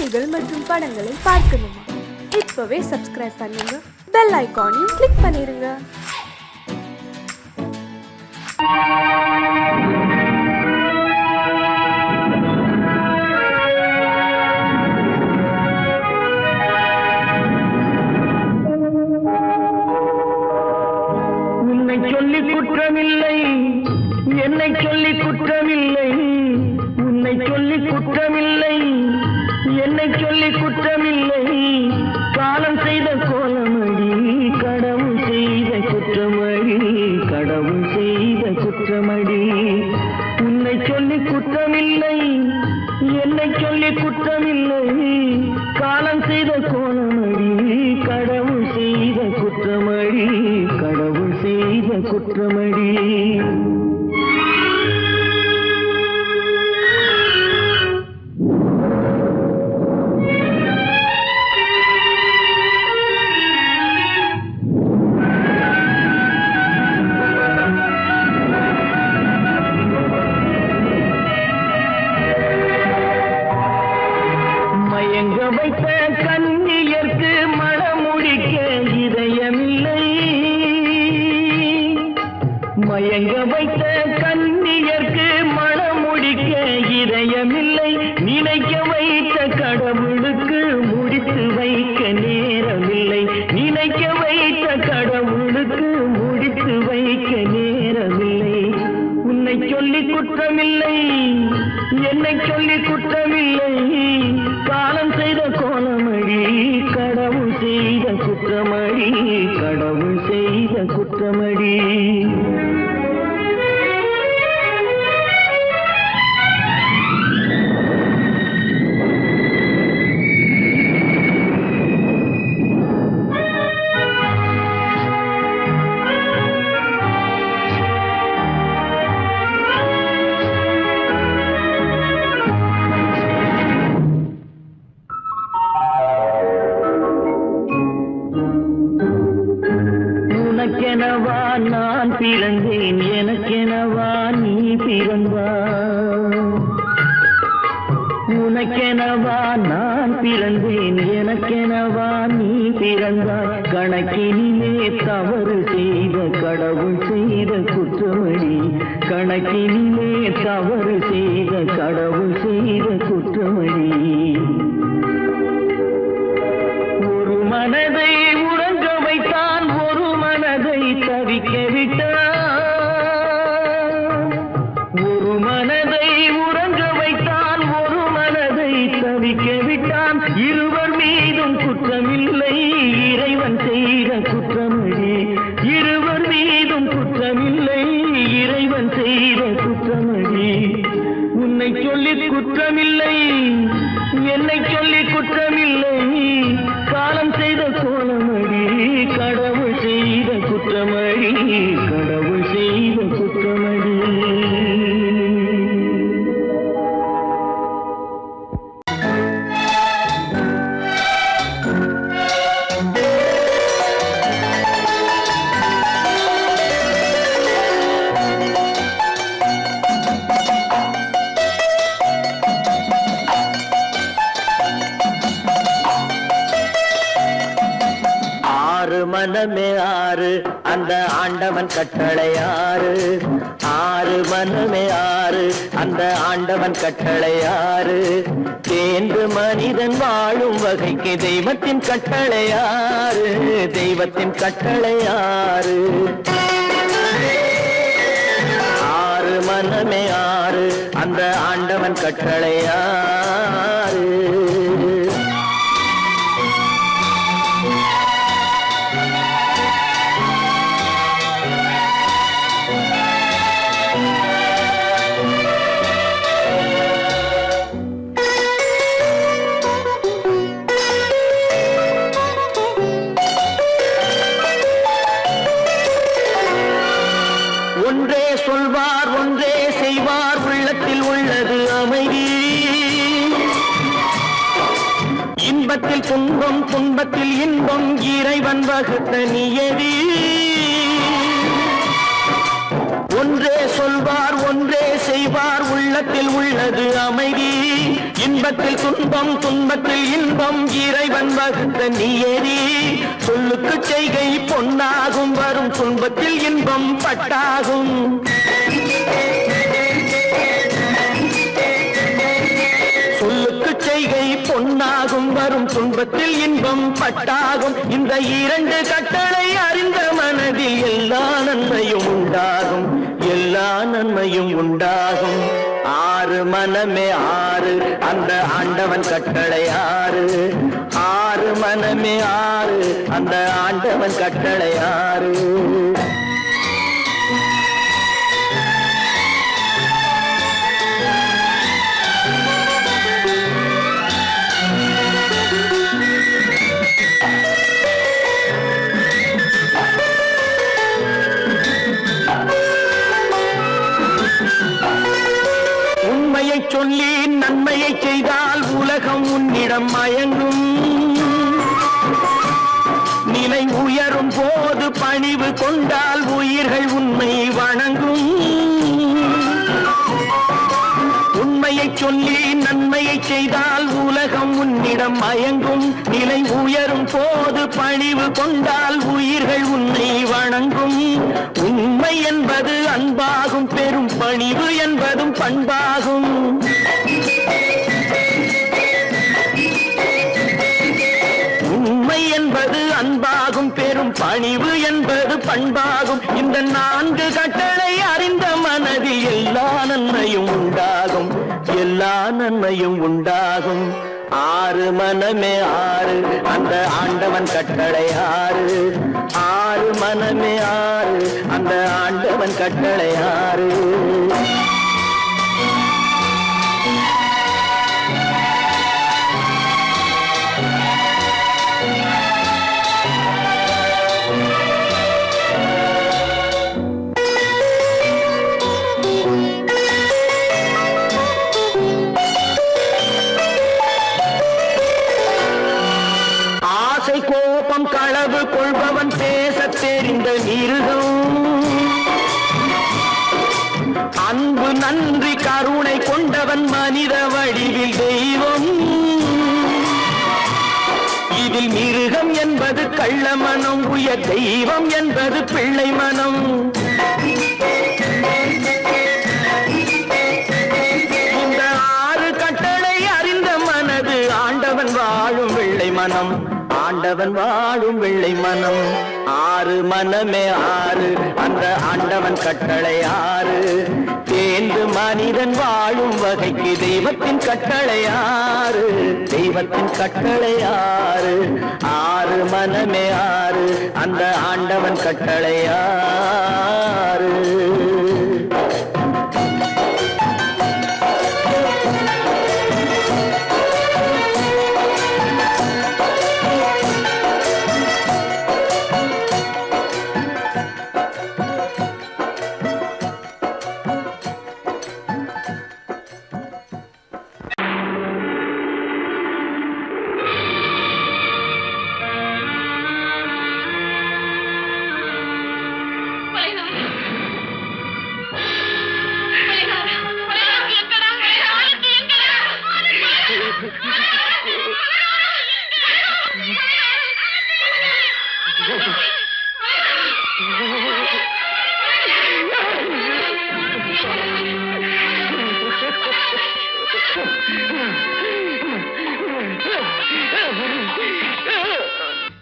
செய்திகள் மற்றும் படங்களை பார்க்கணுமா? இப்பவே சப்ஸ்கிரைப் பண்ணுங்க, பெல் ஐகானையும் கிளிக் பண்ணிருங்க. உன்னை சொல்லி குற்றமில்லை, என்னை சொல்லி குற்றமில்லை. உன்னை சொல்லி குற்றமில்லை, என்னை சொல்லி குற்றமில்லை. காலம் செய்த கோலமடி, கடவுள் செய்த குற்றமடி, கடவுள் செய்த குற்றமடி. உன்னை சொல்லி குற்றமில்லை, என்னை சொல்லி குற்றமில்லை. காலம் செய்த கோலமடி, கடவுள் செய்த குற்றமடி, கடவுள் செய்த குற்றமடி. மயங்க வைத்த கன்னியர்க்கு மணமுடிக்க இதயமில்லை. மயங்க வைத்த கன்னியர்க்கு மணமுடிக்க இதயமில்லை. நினைக்க வைத்த கடவுளுக்கு முடித்து வைக்க நேரமில்லை. நினைக்க வைத்த கடவுளுக்கு முடித்து வைக்க நேரமில்லை. உன்னை சொல்லி குற்றமில்லை, என்னை சொல்லி குற்றமில்லை. காலம் செய்த கோலமடி, கடவுள் செய்த குற்றமடி, கடவுள் செய்த குற்றமடி. உனக்கெனவா நான் பிறந்தேன், எனக்கெனவா நீ பிறந்தாய். உனக்கெனவா நான் பிறந்தேன், எனக்கெனவா நீ பிறந்தாய். கணக்கினிலே தவறு செய்த கடவுள் செய்த குற்றமடி, கணக்கினிலே தவறு செய்த கடவுள் செய்த குற்றமடி. ஒரு மனதை உறங்க வைத்தான், ஒரு மனதை தவிக்க விட்டான். ஒரு மனதை உறங்க வைத்தான், ஒரு மனதை தவிக்க விட்டான். இருவர் மீதும் குற்றமில்லை, இறைவன் செய்த குற்றமடி. இருவர் மீதும் குற்றமில்லை, இறைவன் செய்த குற்றமடி. உன்னை சொல்லி குற்றமில்லை, என்னை சொல்லி குற்றமில்லை. காலம் செய்த கோலமடி, கடவுள் செய்த குற்றமடி, கடவுள் செய்த குற்றமடி. ஆறு மனமே ஆறு, அந்த ஆண்டவன் கட்டளை ஆறு. ஆறு மனமே ஆறு, அந்த ஆண்டவன் கட்டளை ஆறு. தேர்ந்து மனிதன் வாழும் வகைக்கு தெய்வத்தின் கட்டளை ஆறு, தெய்வத்தின் கட்டளை ஆறு. ஆறு மனமே ஆறு, அந்த ஆண்டவன் கட்டளை ஆறு. ஒன்றே சொல்வார், ஒன்றே செய்வார், உள்ளத்தில் உள்ளது அமைதி. இன்பத்தில் துன்பம், துன்பத்தில் இன்பம், இறைவன் வகுத்த நியதி. ஒன்றே சொல்வார் ஒன்றே செய்வார் உள்ளத்தில் உள்ளது அமைதி இன்பத்தில் துன்பம் துன்பத்தில் இன்பம் இறைவன் வகுத்த நியதி சொல்லுக்கு செய்கை பொன்னாகும் வரும் துன்பத்தில் இன்பம் பட்டாகும் சொல்லுக்கு செய்கை பொன்னாகும் வரும் துன்பத்தில் இன்பம் பட்டாகும் இந்த இரண்டு கட்டளை அறிந்த மனதில் எல்லா நன்மையும் உண்டாகும் எல்லா நன்மையும் உண்டாகும் ஆறு மனமே ஆறு அந்த ஆண்டவன் கட்டளை ஆறு ஆறு மனமே ஆறு அந்த ஆண்டவன் கட்டளை ஆறு சொல்லி நன்மையை செய்தால் உலகம் உன்னிடம் மயங்கும் நிலை உயரும் போது பணிவு கொண்டால் உயிர்கள் உன்னை வணங்கும் உண்மையை சொல்லி நன்மையை செய்தால் உலகம் உன்னிடம் மயங்கும் நிலை உயரும் போது பணிவு கொண்டால் உயிர்கள் உன்னை வணங்கும் உண்மை என்பது அன்பாகும் பெரும் பணிவு என்பதும் பண்பாகும் உண்மை என்பது அன்பாகும் பெரும் பணிவு என்பது பண்பாகும் இந்த நான்கு கட்டளை அறிந்த மனதில் எல்லா நன்மையும் உண்டாகும் எல்லா நன்மையும் உண்டாகும் ஆறு மனமே ஆறு அந்த ஆண்டவன் கட்டளை ஆறு ஆறு மனமே ஆறு அந்த ஆண்டவன் கட்டளை ஆறு கோபம் களவு கொள்பவன் பேச தெரிந்த மிருகம் அன்பு நன்றி கருணை கொண்டவன் மனித வடிவில் தெய்வம் இதில் மிருகம் என்பது கள்ள மனம் உயர் தெய்வம் என்பது பிள்ளை மனம் இந்த ஆறு கட்டளை அறிந்த மனது ஆண்டவன் வாழும் வெள்ளை மனம் ஆண்டவன் வாழும் வெள்ளை மனம் ஆறு மனமே ஆறு அந்த ஆண்டவன் கட்டளை ஆறு தேர்ந்து மனிதன் வாழும் வகைக்கு தெய்வத்தின் கட்டளை ஆறு தெய்வத்தின் கட்டளை ஆறு ஆறு மனமே ஆறு அந்த ஆண்டவன் கட்டளை ஆறு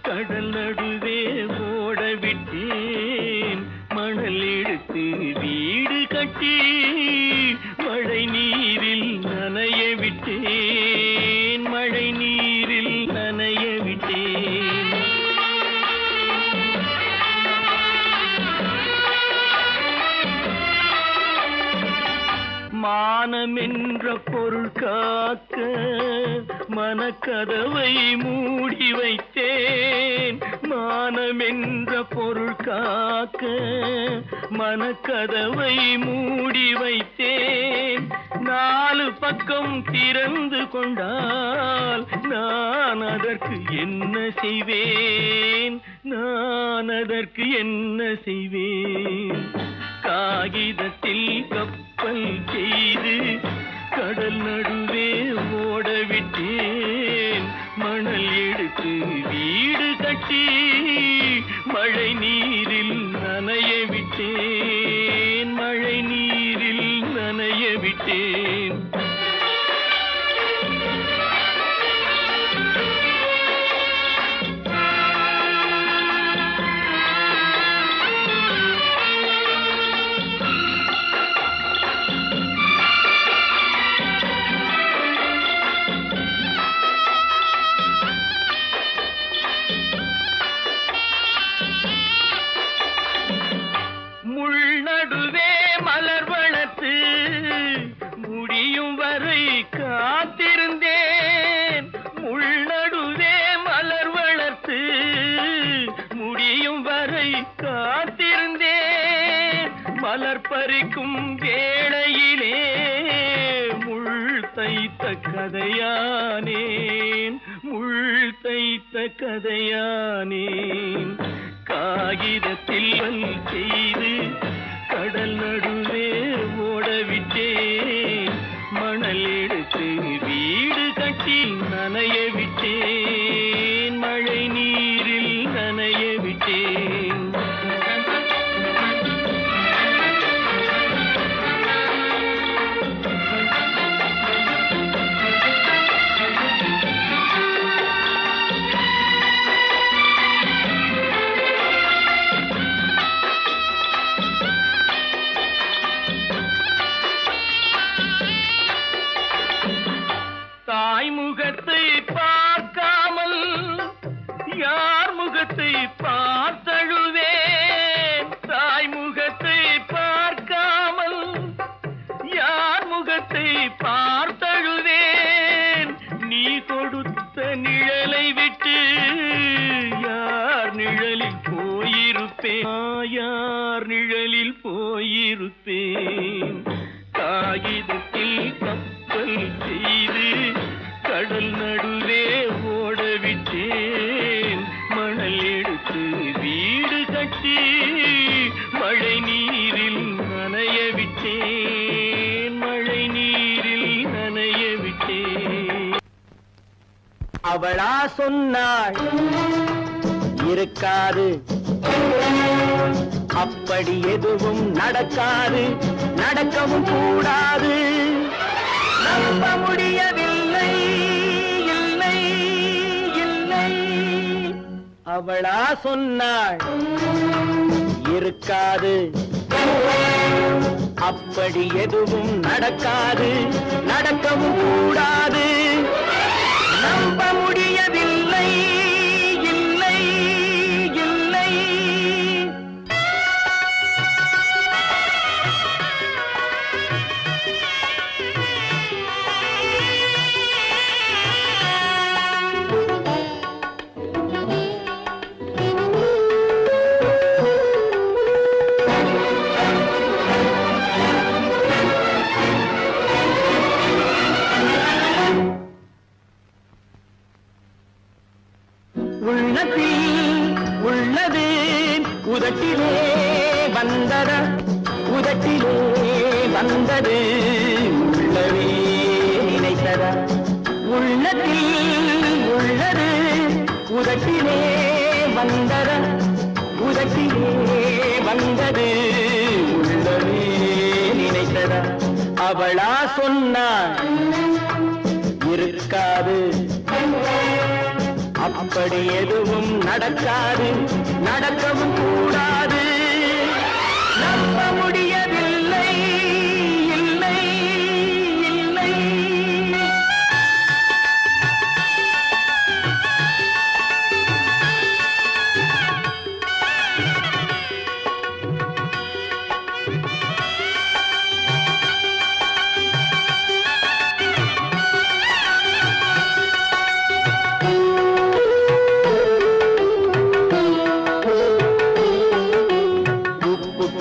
கடல் நடுவே ஓட விட்டேன் மணல் எடுத்து வீடு கட்டி மழை நீரில் நனைய விட்டேன் மழை நீரில் நனைய விட்டேன் மானம் என்ற பொருள் காக்க மனக்கதவை மூடி வைத்தேன் மானம் என்ற பொருள் காக்க மனக்கதவை மூடி வைத்தேன் நாலு பக்கம் திறந்து கொண்டால் நான் அதற்கு என்ன செய்வேன் நான் அதற்கு என்ன செய்வேன் காகிதத்தில் கப்பல் செய்து கடல் நடுவே ஓடவிட்டேன். மணல் எடுத்து வீடு கட்டி மழை நீரில் நனைய விட்டேன். மழை நீரில் நனைய விட்டேன். நடுவே மலர் வளர்த்து முடியும் வரை காத்திருந்தேன். முள்நடுவே மலர் வளர்த்து முடியும் வரை காத்திருந்தேன். மலர் பறிக்கும் வேளையிலே முள் தைத்த கதையானேன். முள் தைத்த கதையானேன். காகிதத்தில் செய்து கடல் நடுவே ஓடவிட்டேன். மணல் எடுத்து வீடு கட்டி நனைய விட்டேன். மழை நீரில் நனைய விட்டேன். முகத்தை பார்க்காமல் யார் முகத்தை பார்த்தழுவேன். தாய் முகத்தை பார்க்காமல் யார் முகத்தை பார்த்தழுவேன். நீ கொடுத்த நிழலை விட்டு யார் நிழலில் போயிருப்பேன். யார் நிழலில் போயிருப்பேன். காகிதத்தில் கப்பல் செய்து கடல் நடுவே ஓடவிட்டேன். மணல் எடுத்து வீடு கட்டி மழை நீரில் நனைய விட்டேன். மழை நீரில் நனைய விட்டேன். அவளா சொன்னாள் இருக்காது, அப்படி எதுவும் நடக்காது, நடக்கவும் கூடாது. நம்ப முடியவில்லை, இல்லை இல்லை. அவளா சொன்னாள் இருக்காது, அப்படி எதுவும் நடக்காது, நடக்கவும் கூடாது. நம்ப முடியவில்லை, இல்லை இல்லை. உள்ளது உதட்டிலே வந்ததா, உதட்டிலே வந்தது உள்ளவே நினைத்ததா. உள்ளத்தில் உள்ளது உதட்டிலே வந்ததா, உதட்டிலே வந்தது உள்ளவே நினைத்ததா. அவளா சொன்னாள் இருக்காது, அப்படி எதுவும் நடக்காது, நடக்கவும் கூடாது. நம்ப முடியவில்லை, இல்லை இல்லை.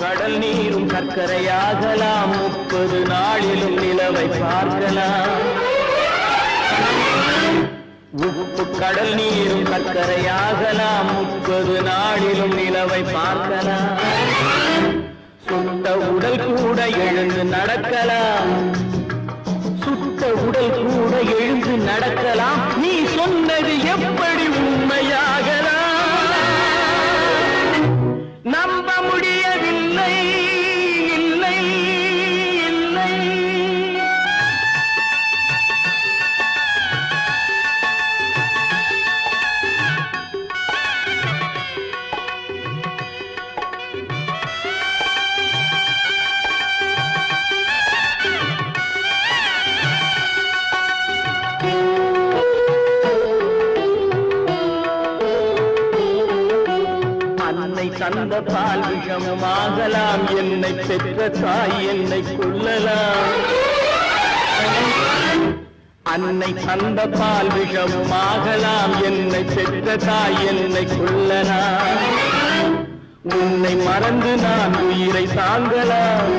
கடல் நீரும் சர்க்கரையாகலாம், 30 நாளிலும் நிலவை பார்க்கலாம். உப்பு கடல் நீரும் சர்க்கரையாகலாம், 30 நாளிலும் நிலவை பார்க்கலாம். சுட்ட உடல் கூட எழுந்து நடக்கலாம், சுட்ட உடல் கூட எழுந்து நடக்கலாம். நீ சொன்னது எப்படி உண்மையாகலாம்? நம்ப முடியவில்லை, இல்லை இல்லை. அன்னை தந்த பால் விஷமாகலாம், என்னை பெற்ற தாய் என்னை கொல்லலாம். அன்னை தந்த பால் விஷமாகலாம், என்னை பெற்ற தாய் என்னை கொல்லலாம். உன்னை மறந்து நான் உயிரை தாங்கலாம்,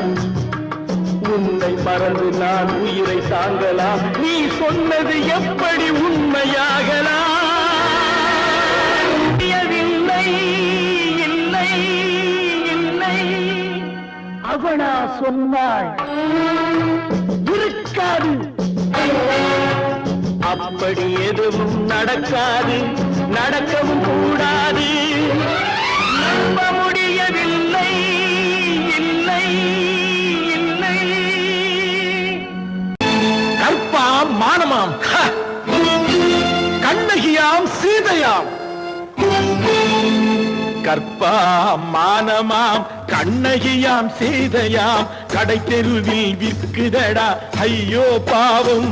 உன்னை மறந்து நான் உயிரை தாங்கலாம். நீ சொன்னது எப்படி உண்மையாகலாம்? இல்லை இல்லை. அவனா சொன்னாள் இருக்காது, அப்படி எதுவும் நடக்காது, நடக்கவும் கூடாது. நம்ப முடியவில்லை, இல்லை இல்லை. கற்பாம் மானமாம், கண்ணகியாம் சீதையாம். கற்பாம் மானமாம் கண்ணகியாம் சீதையாம், கடை தெருவில் விற்குதடா ஐயோ பாவம்.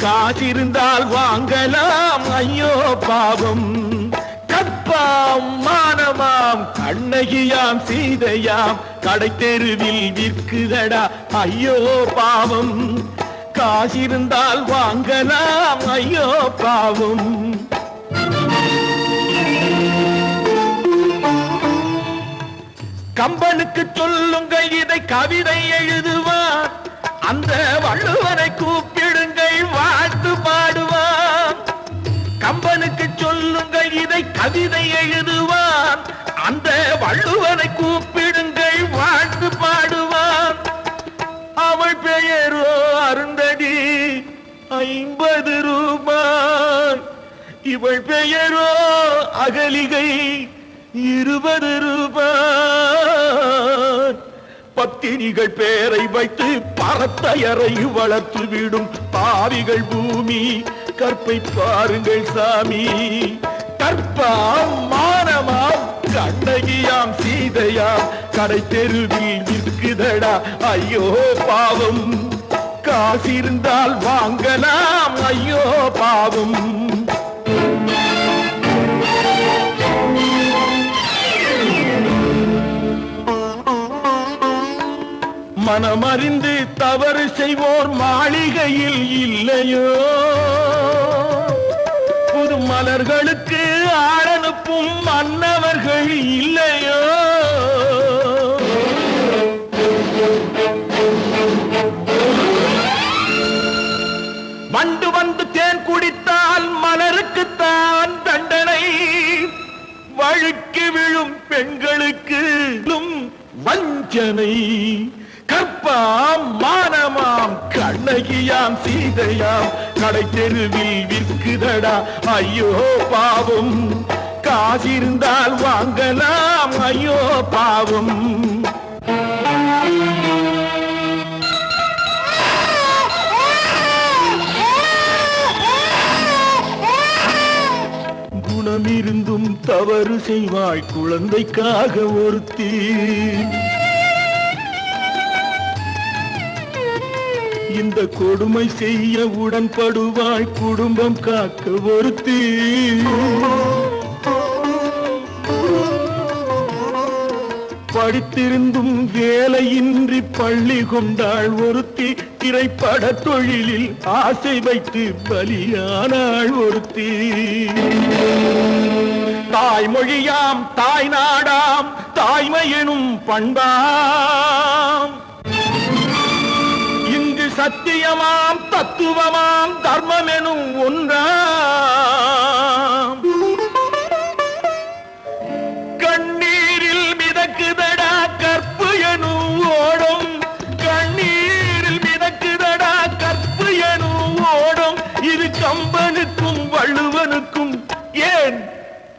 காசிருந்தால் வாங்கலாம் ஐயோ பாவம். கற்பாம் மானமாம் கண்ணகியாம் சீதையாம், கடை தெருவில் விற்குதடா ஐயோ பாவம். காசிருந்தால் வாங்கலாம் ஐயோ பாவம். கம்பனுக்கு சொல்லுங்கள் இதை கவிதை எழுதுவான், அந்த வள்ளுவரை கூப்பிடுங்கள் வாழ்த்து பாடுவான். கம்பனுக்கு சொல்லுங்கள் இதை கவிதை எழுதுவான், அந்த வள்ளுவரை கூப்பிடுங்கள் வாழ்த்து பாடுவான். அவள் பெயரோ அருந்ததி 50 ரூபாய், இவள் பெயரோ அகலிகை 20 ரூபாய். பத்தினிகள் பேரை வைத்து பரத்தையரை வளர்த்து விடும் பாவிகள் பூமி. கற்பை பாருங்கள் சாமி. கற்பாம் மானமாம் கண்ணகியாம் சீதையாம், கடை தெருவில் நிற்குதடா ஐயோ பாவம். காசிருந்தால் வாங்கலாம் ஐயோ பாவம். மனமறிந்து தவறு செய்வோர் மாளிகையில் இல்லையோ, புது மலர்களுக்கு ஆளனுப்பும் மன்னவர்கள் இல்லையோ. வண்டு வந்து தேன் குடித்தால் மலருக்குத்தான் தண்டனை, வழுக்கி விழும் பெண்களுக்கு வஞ்சனை. கற்பாம் மானமாம் கண்ணகியாம் சீதையாம், கடை தெருவில் விற்குதடா ஐயோ பாவம். காசிருந்தால் வாங்கலாம் ஐயோ பாவம். குணமிருந்தும் தவறு செய்வாய் குழந்தைக்காக ஒருத்தி. இந்த கொடுமை செய்ய உடன்படுவாய் குடும்பம் காக்க ஒருத்தி. படித்திருந்தும் வேலையின்றி பள்ளி கொண்டாள் ஒருத்தி. திரைப்பட தொழிலில் ஆசை வைத்து பலியானாள் ஒருத்தி. தாய்மொழியாம் தாய் நாடாம் தாய்மையெனும் பண்பாம், இங்கு சத்தியமாம் தத்துவமாம் தர்மமெனும் ஒன்றாம். கண்ணீரில் மிதக்குதடா கற்பு எனும்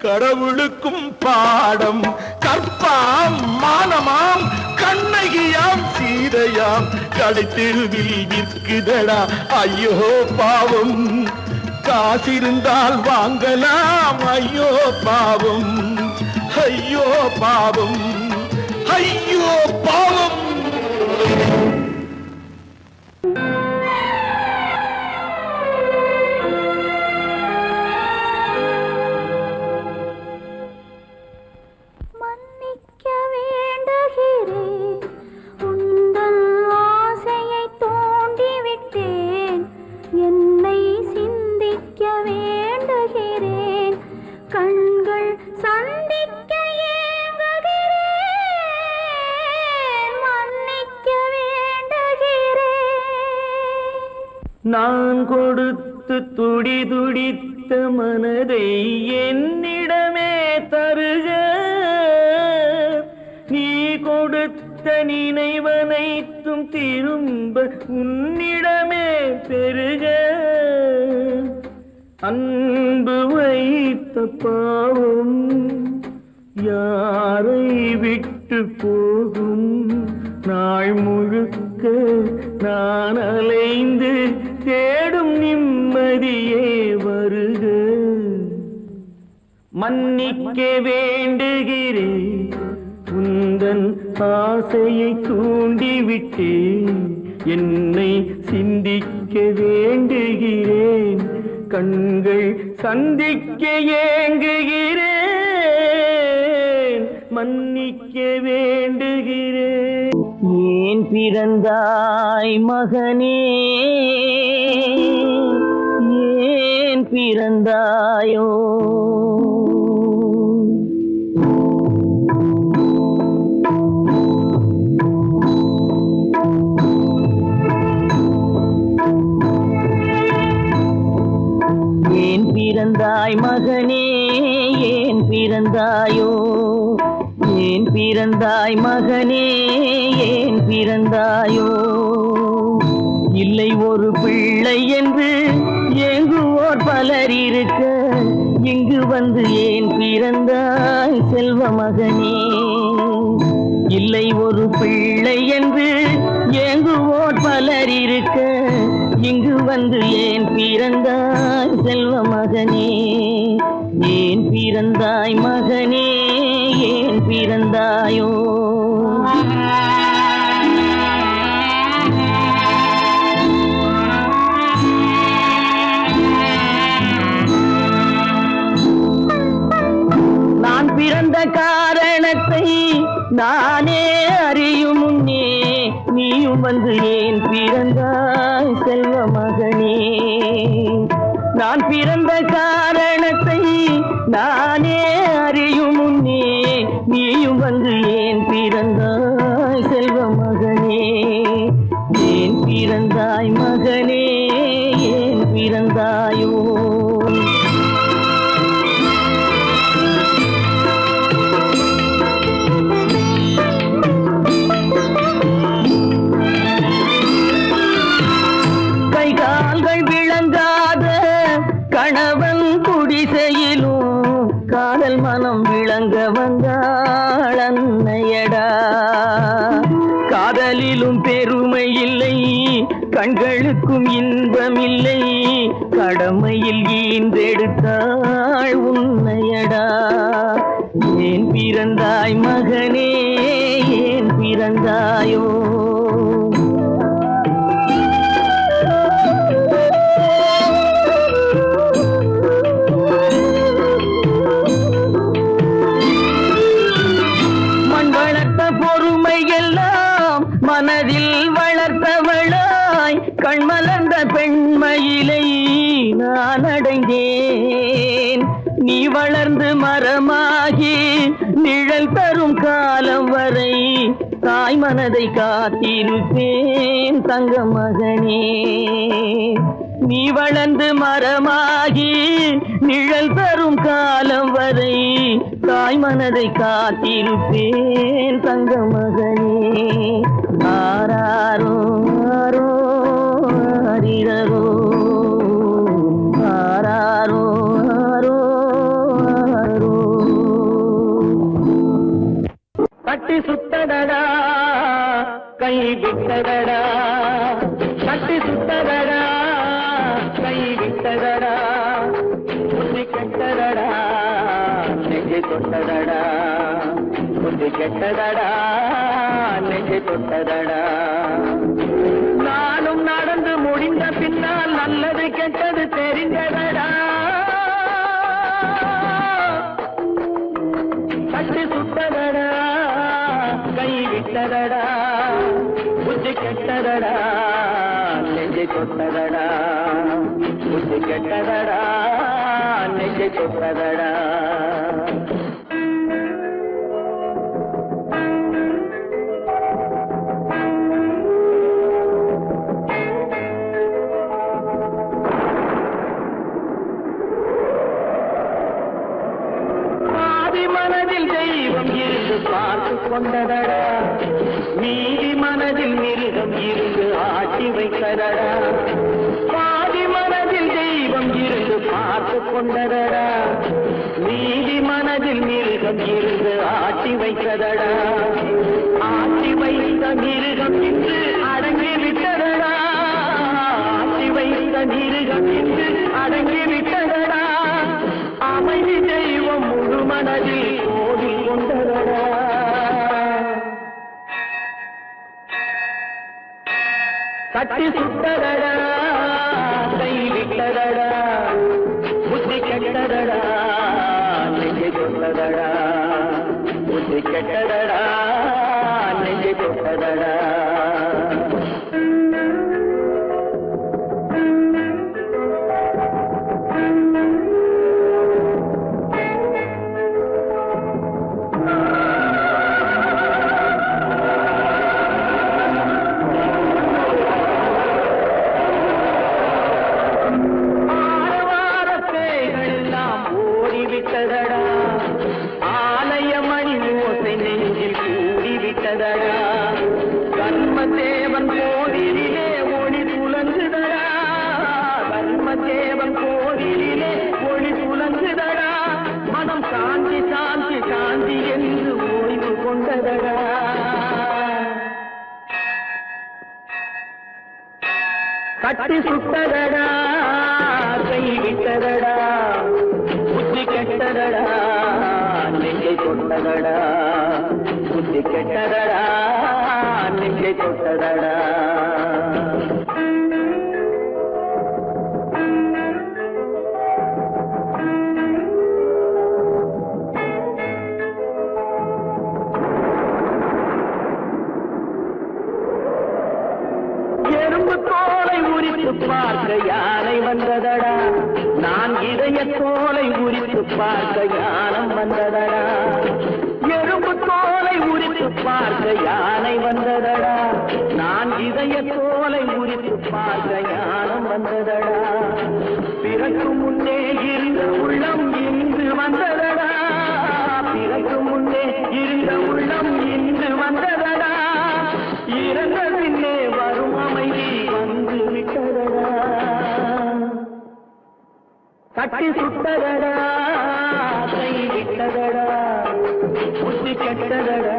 கடவுளுக்கும் பாடம் கற்பாம் மானமாம் கண்ணகியாம் சீதையாம் கடைத்தெருவில் விற்குதடா ஐயோ பாவம் காசிருந்தால் வாங்கலாம் ஐயோ பாவம் ஐயோ பாவம் ஐயோ பாவம். மன்னிக்க வேண்டுகிறேன், உந்தன் ஆசையை தூண்டிவிட்டேன். என்னை சிந்திக்க வேண்டுகிறேன், கண்கள் சந்திக்க ஏங்குகிறேன். மன்னிக்க வேண்டுகிறேன். நான் கொடுத்து துடி துடித்த மனதை என்னிடமே தருக, நீ கொடுத்த நினைவனைத்தும் திரும்ப உன்னிடமே பெருக. அன்பு வைத்த பாவம் யாரை விட்டு போகும், நாள் முழுக்க நான் அலைந்து தேடும் நிம்மதியே வருக. மன்னிக்க வேண்டுகிறேன், உந்தன் ஆசையை தூண்டிவிட்டேன். என்னை சிந்திக்க வேண்டுகிறேன், கண்கள் சந்திக்க ஏங்குகிறேன். மன்னிக்க வேண்டுகிறேன். ஏன் பிறந்தாய் மகனே, ஏன் பிறந்தாயோ? ஏன் பிறந்தாய் மகனே, ஏன் பிறந்தாயோ? ஏன் பிறந்தாய் மகனே, ஏன் பிறந்தாயோ? இல்லை ஒரு பிள்ளை என்று ஏங்குவோர் பலர் இருக்க, இங்கு வந்து ஏன் பிறந்தாய் செல்வ மகனே? இல்லை ஒரு பிள்ளை என்று ஏங்குவோர் பலர் இருக்க, இங்கு வந்து ஏன் பிறந்தாய் செல்வ மகனே? ஏன் பிறந்தாய் மகனே, ஏன் பிறந்தாயோ? நான் பிறந்த காரணத்தை நானே அறியும் முன்னே, நீயும் வந்து ஏன் பிறந்தாய் செல்வ மகனே? நான் பிறந்த காரணத்தை நானே அறியும் முன்னே, நீயும் வந்து ஏன் பிறந்தாய் செல்வ மகனே? ஏன் பிறந்தாய் மகனே, ஏன் பிறந்தாயோ? கணவன் குடிசையிலும் காதல் மனம் விளங்க வந்தாள் அன்னையடா. காதலிலும் பெருமை இல்லை, கண்களுக்கும் இன்பமில்லை, கடமையில் ஈன்றெடுத்தாள் உன்னையடா. ஏன் பிறந்தாய் மகனே, ஏன் பிறந்தாயோ? மனதில் வளர்த்தவளாய் கண்மலர்ந்த பெண்மயிலை நான் அடைந்தேன். நீ வளர்ந்து மரமாகி நிழல் தரும் காலம் வரை தாய் மனதை காத்திருப்பேன் தங்க மகனே. நீ வளர்ந்து மரமாகி நிழல் தரும் காலம் வரை தாய் மனதை காத்திருப்பேன் தங்க மகனே. ஆராரோ ஆரோ ஆரிரரோ, ஆராரோ ஆரோ ஆரோ. தொட்டதடா புத்தி கெட்டதடா நெஞ்சை தொட்டதடா நானும் நடந்து முடிந்த பின்னால் நல்லது கெட்டது தெரிந்ததடா கட்டி சுட்டதடா கை விட்டதடா புத்தி கெட்டதடா நெஞ்சை தொட்டதடா புத்தி கெட்டதடா நெஞ்சை தொட்டதடா மனதில் தெய்வம் இருந்து பார்த்து கொண்டதடா நீதி மனதில் மிருகம் இருந்து ஆட்டி வைத்ததடா பாதி மனதில் தெய்வம் இருந்து பார்த்து கொண்டதடா நீதி மனதில் மிருகம் இருந்து ஆட்டி வைத்ததடா ஆட்டி வைத்த மிருகம் இன்று அடங்கி விட்டதடா ஆட்டி வைத்த மிருகம் இன்று அடங்கி விட்டதடா அமைதி தெய்வம் முழு மனதில் கோவில் கொண்டதடா கட்டி சுட்டதடா கை விட்டதடா புத்தி கெட்டதடா நெஞ்சை தொட்டதடா புத்தி கெட்டதடா நெஞ்சை தொட்டதடா ஆலயமணி ஓசை நெஞ்சில் கூடிவிட்டதடா கர்மதேவன் கோவிலிலே ஒளி துலங்குதடா கர்மதேவன் கோவிலிலே ஒளி துலங்குதடா மனம் சாந்தி சாந்தி சாந்தி என்று ஓய்வு கொண்டதடா கட்டி சுட்டதடா கை விட்டதடா புத்தி கெட்டதடா நெஞ்சை தொட்டதடா புத்தி கெட்டதடா நெஞ்சை தொட்டதடா எறும்பு தோலை உரித்து பார்க்க யானை வந்ததடா நான் இதய தோலை உரித்து பார்க்க யானம் வந்ததடா எறும்பு தோலை உரித்து பார்க்க யானை வந்ததடா நான் இதய தோலை உரித்து பார்க்க யானம் வந்ததடா பிறகு முன்னே இருந்த உள்ளம் இன்று வந்ததடா பிறகு முன்னே இருந்த உள்ளம் இன்று வந்ததடா இறந்த பின்னே வரும் அமைதி வந்து விட்டதடா கட்டி சுட்டதடா கை விட்டதடா புத்தி கெட்டதடா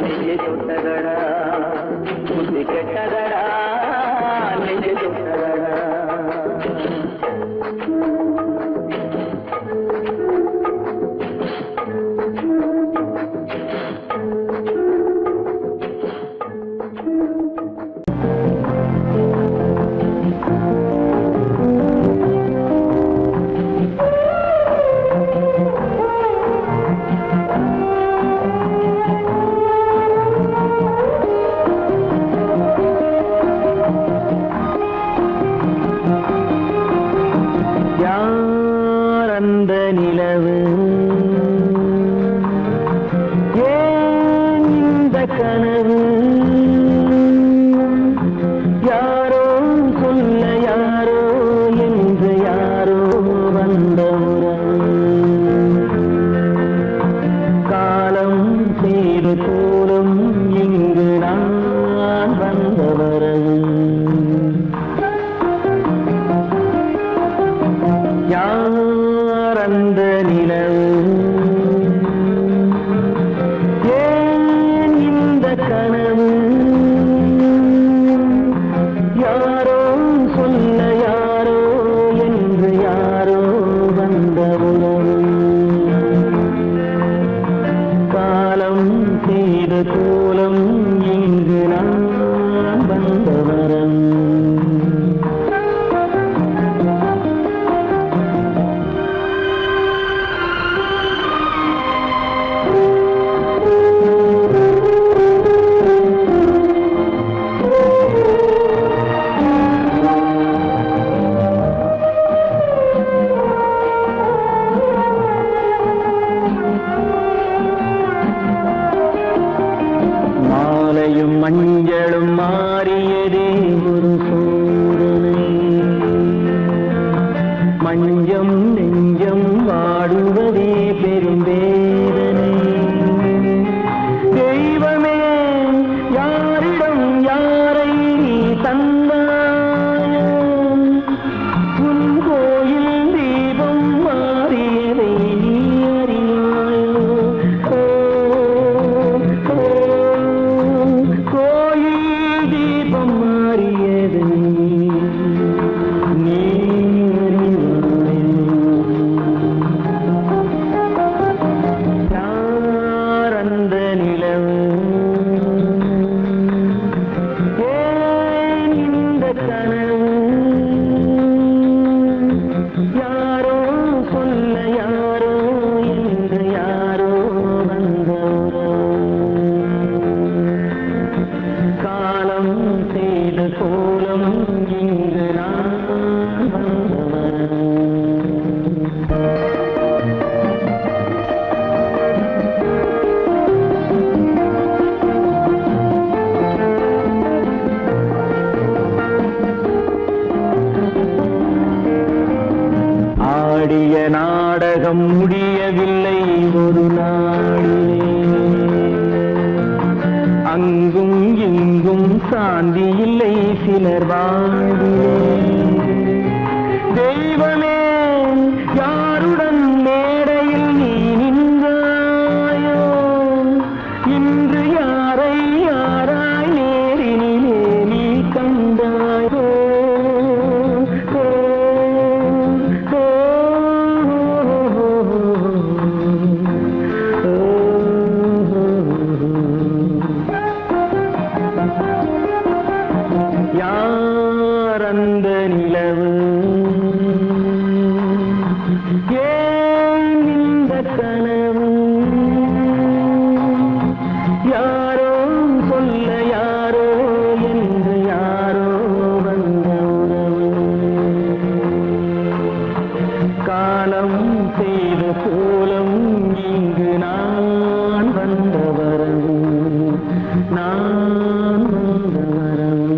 நெஞ்சை தொட்டதடா புத்தி கெட்டதடா நெஞ்சை தொட்டதடா யாரந்த நிலவு ஏன் இந்த கனவு யாரோ சொல்ல யாரோ என்று யாரோ நெஞ்சம் வாடுவதே பெரும் வேதனை. தெய்வமே யாரிடம் யாரை நீ தந்தாயோ, உன் கோயில் தீபம் மாறியதை நீ அறியாயோ. கோயில் தீபம் மாறியதை நீ யார் அந்த நிலவு, ஏன் இந்த கனவு, யாரோ சொல்ல யாரோ என்று யாரோ வந்த காலம் செய்த கோலம் இங்கு நான் வந்தவன். ஆடிய நாடகம் முடியவில்லை ஒரு நாளிலே, அங்கும் இங்கும் சாந்தி இல்லை சிலர் வாழ்விலே. தெய்வமே யாருடன் மேடையில் நீ நின்றாயோ, இன்று யாரை யாராய் நேரினிலே நீ கண்டாயோ. யார் அந்த நிலவு, ஏன் இந்த கனவு, யாரோ சொல்ல யாரோ என்று யாரோ வந்த உறவு. காலம் செய்த கோலம் இங்கு நான் வந்த வரவு, நான் வந்த வரவு.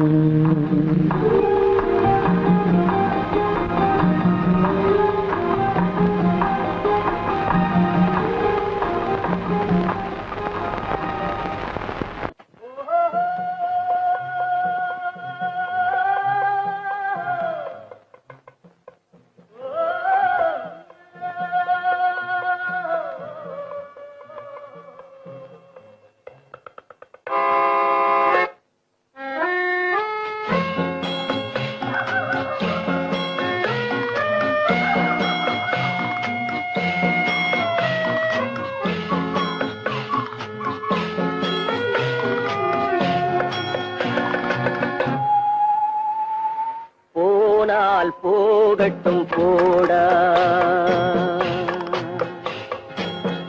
போனால் போகட்டும் போடா,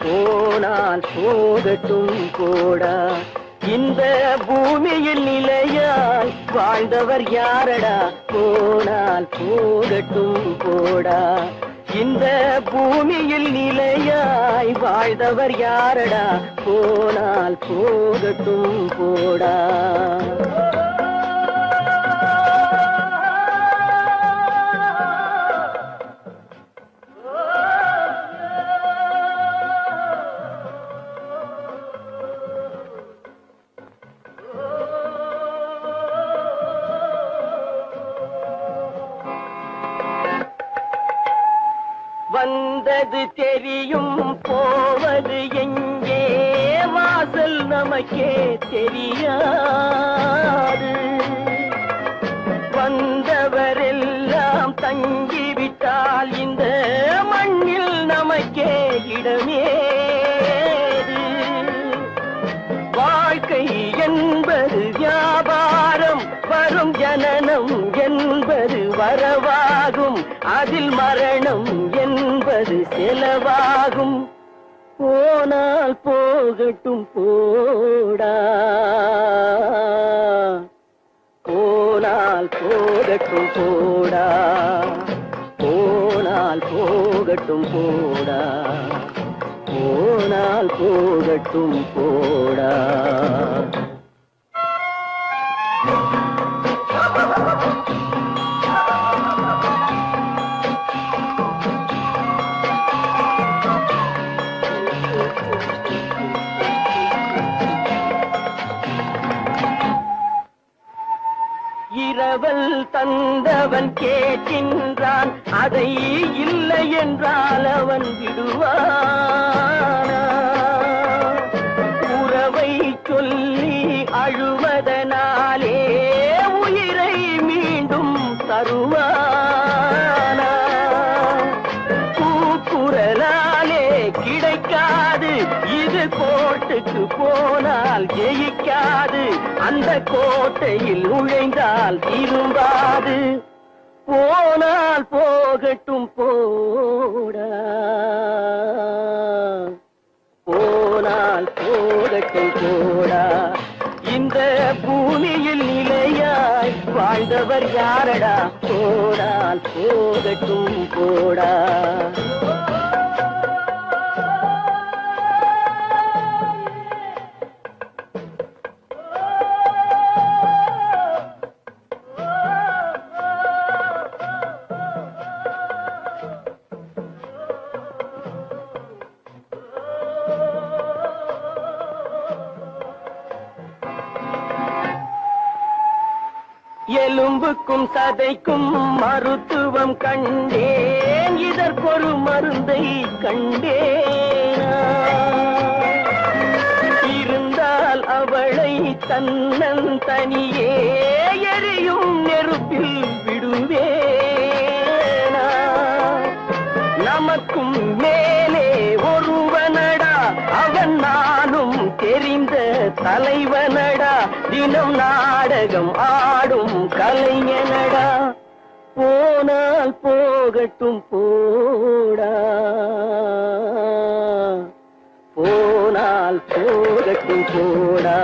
போனால் போகட்டும் போடா, இந்த பூமியில் நிலையாய் வாழ்ந்தவர் யாரடா. போனால் போகட்டும் போடா, இந்த பூமியில் நிலையாய் வாழ்ந்தவர் யாரடா. போனால் போகட்டும் போடா. வந்தது தெரியும் போவது எங்கே, வாசல் நமக்கே தெரியாது. வந்தவரெல்லாம் தங்கிவிட்டால் இந்த மண்ணில் நமக்கே இடமேது. வாழ்க்கை என்பது வியாபாரம், வரும் ஜனனம் என்பது வரவாகும், அதில் மரணம் என்பது செலவாகும். போனால் போகட்டும் போடா, போனால் போகட்டும் போடா, போனால் போகட்டும் போடா, போனால் போகட்டும் போடா. அதை இல்லை என்றால் அவன் விடுவானா? உறவை சொல்லி அழுவதனாலே உயிரை மீண்டும் தருவானா? கூக்குரலாலே கிடைக்காது, இது கோட்டுக்கு போனால் ஜெயிக்காது, அந்த கோட்டையில் நுழைந்தால் திரும்பாது. போனால் போகட்டும் போடா, போனால் போகட்டும் போடா. இந்த பூமியில் நிலையாய் வாழ்ந்தவர் யாரடா? போனால் போகட்டும் போடா. எலும்புக்கும் சதைக்கும் மருத்துவம் கண்டேன், இதற்கொரு மருந்தை கண்டேனா? இருந்தால் அவளை தன்னன் தனியே எரியும் நெருப்பில் விடுவேனா? நமக்கும் மேலே ஒருவனடா, அவன் நானும் தெரிந்த தலைவனடா, தினம் நாடகம் ஆடும் கலைஞனடா. போனால் போகட்டும் போடா, போனால் போகட்டும் போடா.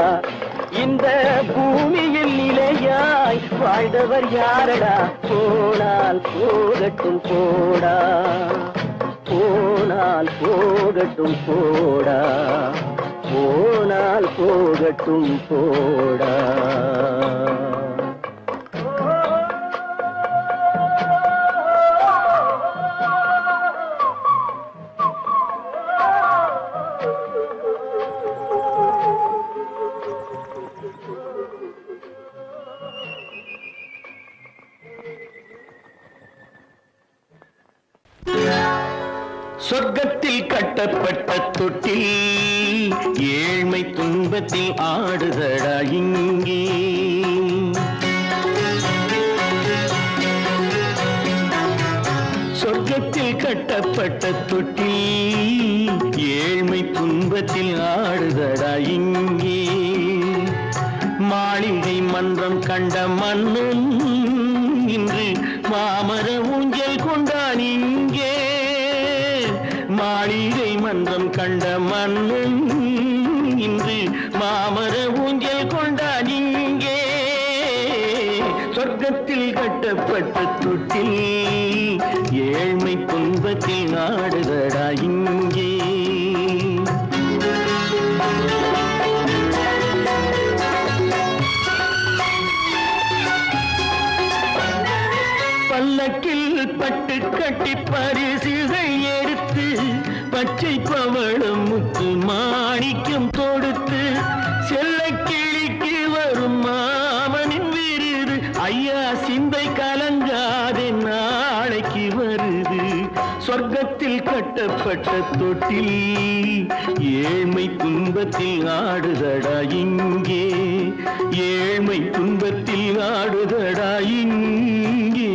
இந்த பூமியில் நிலையாய் வாழ்ந்தவர் யாரடா? போனால் போகட்டும் போடா, போனால் போகட்டும் போடா, போனால் போகட்டும் போடா. சொர்க்கத்தில் கட்டப்பட்ட தொட்டில் ஏழ்மை துன்பத்தில் ஆடுதடா இங்கே. சொர்க்கத்தில் கட்டப்பட்ட தொட்டில் ஏழ்மை துன்பத்தில் ஆடுதடா இங்கே. மாளிகை மன்றம் கண்ட மன்னன் இன்று மாமர ஊஞ்சல் கொண்டான் இங்கே. மாளிகை மன்றம் கண்ட மன்னன் இன்று மாமர ஊஞ்சல் கொண்டான் இங்கே. சொர்க்கத்தில் கட்டப்பட்ட தொட்டில் ஏழ்மை துன்பத்தில் நாடுதடா இங்கே. பல்லக்கில் பட்டு கட்டி பரிசுகள் எடுத்து பச்சை பவளம் முத்து மாணிக்கம் தொடுத்து செல்ல கிளிக்கு வரும் மாமனின் விருது. ஐயா சிந்தை கலங்காதே நாளைக்கு வருது. சொர்க்கத்தில் கட்டப்பட்ட தொட்டில் ஏழ்மை துன்பத்தில் ஆடுதடா இங்கே. ஏழ்மை துன்பத்தில் ஆடுதடா இங்கே.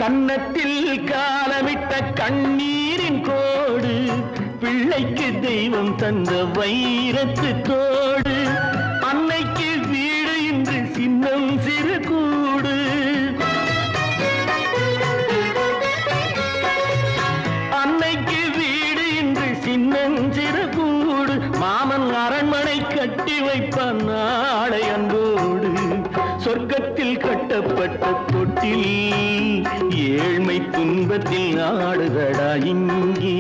கன்னத்தில் காலமிட்ட கண்ணீரின் கோடு, பிள்ளைக்கு தெய்வம் தந்த வைரத்து தோடு. அன்னைக்கு வீடு இன்று சின்னம் சிறு கூடு. அன்னைக்கு வீடு இன்று சின்னம் சிறு கூடு. மாமன் அரண்மனை கட்டி வைப்பான் நாளை அன்போடு. சொர்க்கத்தில் கட்டப்பட்ட தொட்டில் ஏழ்மை துன்பத்தில் ஆடுதடா இங்கே.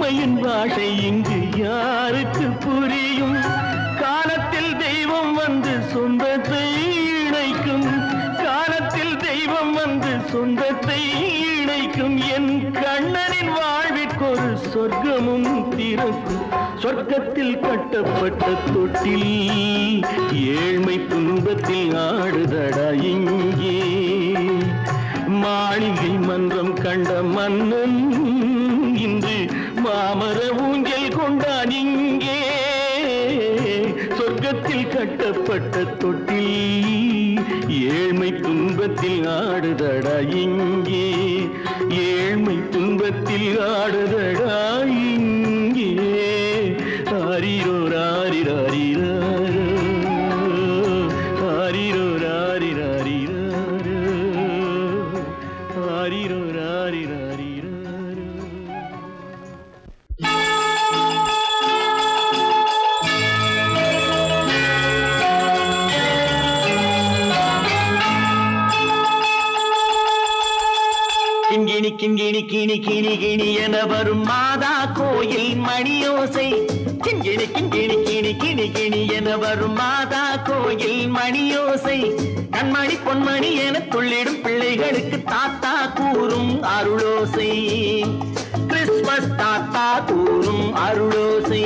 உண்மையின் பாஷை இங்கு யாருக்கு புரியும்? காலத்தில் தெய்வம் வந்து சொந்தத்தை இணைக்கும், காலத்தில் தெய்வம் வந்து சொந்தத்தை இணைக்கும். என் கண்ணனின் வாழ்விற்கொரு சொர்க்கமும் திறக்கும். சொர்க்கத்தில் கட்டப்பட்ட தொட்டில் ஏழ்மை துன்பத்தில் ஆடுதடா இங்கே. மாளிகை மன்றம் கண்ட மன்னன் இன்று மாமர ஊஞ்சல் கொண்டான் இங்கே. சொர்க்கத்தில் கட்டப்பட்ட தொட்டில் ஏழ்மை துன்பத்தில் ஆடுதடா இங்கே. ஏழ்மை துன்பத்தில் ஆடுதடா இங்கே. ஆரிரோ ராரிராரிரோ, ஆரிரோ ராரிராரிரோ, ஆரிரோ ராரிராரிரோ. கிண்கிணி கிண்கிணி கிணி கிணி கிணி என வரும் மாதா கோயில் மணியோசை. கிண்கிணி கிண்கிணி கிணி கிணி கிணி என வரும் மாதா கோயில் மணியோசை. கண்மணி பொன்மணி என துள்ளிடும் பிள்ளைகளுக்கு தாத்தா கூறும் அருளோசை. கிறிஸ்துமஸ் தாத்தா கூறும் அருளோசை.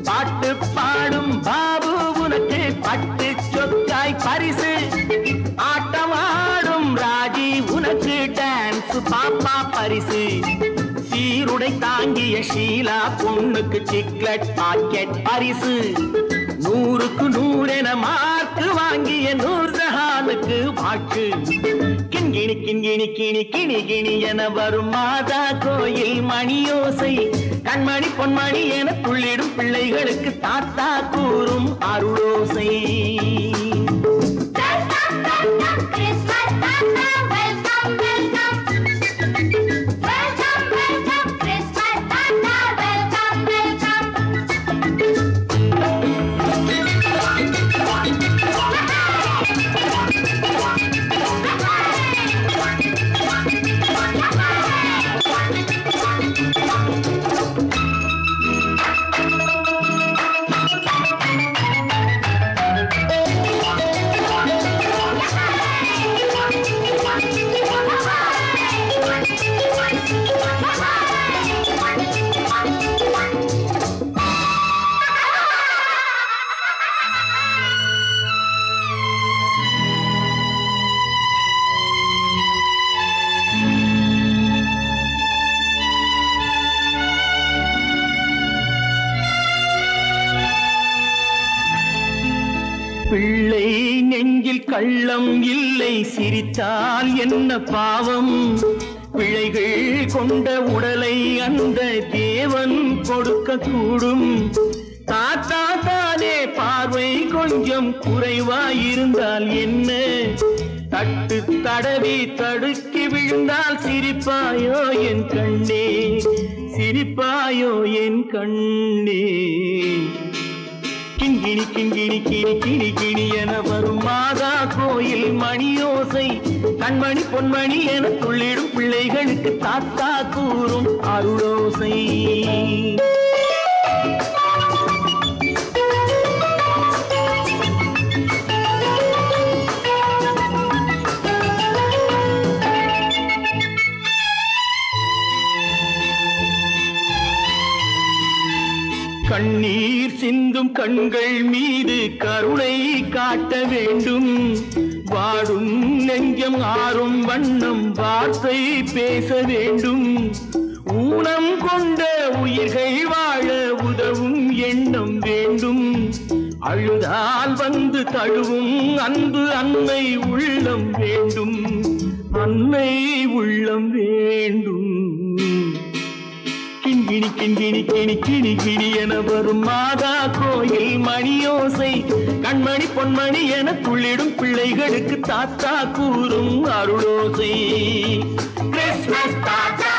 பாட்டு பாடும் பாபு உனக்கு பட்டு சொக்காய் பரிசு. ஆட்டமாடும் ராஜி உனக்கு டான்ஸ் பாப்பா பரிசு. சீருடை தாங்கிய ஷீலா பொண்ணுக்கு சிக்லெட் பாக்கெட் பரிசு. 100க்கு 100 என மார்க்கு வாங்கிய நூர்ஜஹானுக்கு வாக்கு. கிண்கிணி கிண்கிணி கிணி கிணி கிணி என வரும் மாதா கோயில் மணியோசை. கண்மணி பொன்மணி என துள்ளிடும் பிள்ளைகளுக்கு தாத்தா கூறும் அருளோசை. பிள்ளை நெஞ்சில் கள்ளம் இல்லை, சிரித்தால் என்ன பாவம்? பிழைகள் கொண்ட உடலை அந்த தேவன் கொடுக்க கூடும். தாத்தா தானே பார்வை கொஞ்சம் குறைவாயிருந்தால் என்ன? தட்டு தடவி தடுக்கி விழுந்தால் சிரிப்பாயோ என் கண்ணே, சிரிப்பாயோ என் கண்ணே. கிண்கிணி கிண்கிணி கிணி கிணி கிணி என வரும் மாதா கோயில் மணியோசை. கண்மணி பொன்மணி என துள்ளிடும் பிள்ளைகளுக்கு தாத்தா கூறும் அருளோசை. கண்ணீர் சிந்தும் கண்கள் மீது கருணை காட்ட வேண்டும். வாடும் நெஞ்சம் ஆறும் வண்ணம் வார்த்தை பேச வேண்டும். ஊனம் கொண்ட உயிர்கள் வாழ உதவும் எண்ணம் வேண்டும். அழுதால் வந்து தழுவும் அன்பு அன்னை உள்ளம் வேண்டும். அன்னை உள்ளம் வேண்டும். கிண்கிணி கிண்கிணி கிணி கிணி கிணி என வரும் மாதா கோயில் மணியோசை. கண்மணி பொன்மணி என துள்ளிடும் பிள்ளைகளுக்கு தாத்தா கூறும் அருளோசை. கிறிஸ்மஸ் தாத்தா